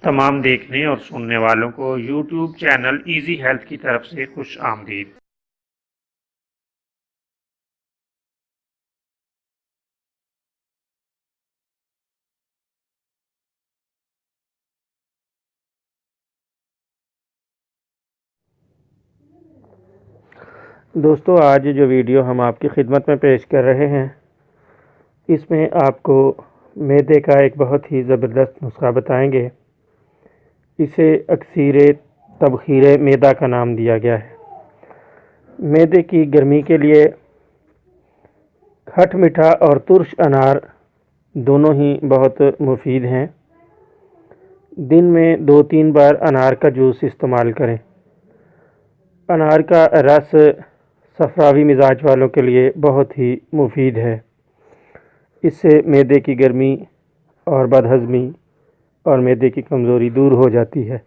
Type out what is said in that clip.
تمام دیکھنے اور سننے والوں کو یوٹیوب چینل ایزی ہیلتھ کی طرف سے خوش آمدید۔ دوستو، آج جو ویڈیو ہم آپ کی خدمت میں پیش کر رہے ہیں، اس میں آپ کو معدے کا ایک بہت ہی زبردست نسخہ بتائیں گے۔ اسے اکسیر تبخیر معدہ کا نام دیا گیا ہے۔ معدے کی گرمی کے لیے کھٹ میٹھا اور ترش انار دونوں ہی بہت مفید ہیں۔ دن میں 2-3 بار انار کا جوس استعمال کریں۔ انار کا رس صفراوی مزاج والوں کے لیے بہت ہی مفید ہے۔ اس سے معدے کی گرمی اور بد ہضمی اور معدے کی کمزوری دور ہو جاتی ہے۔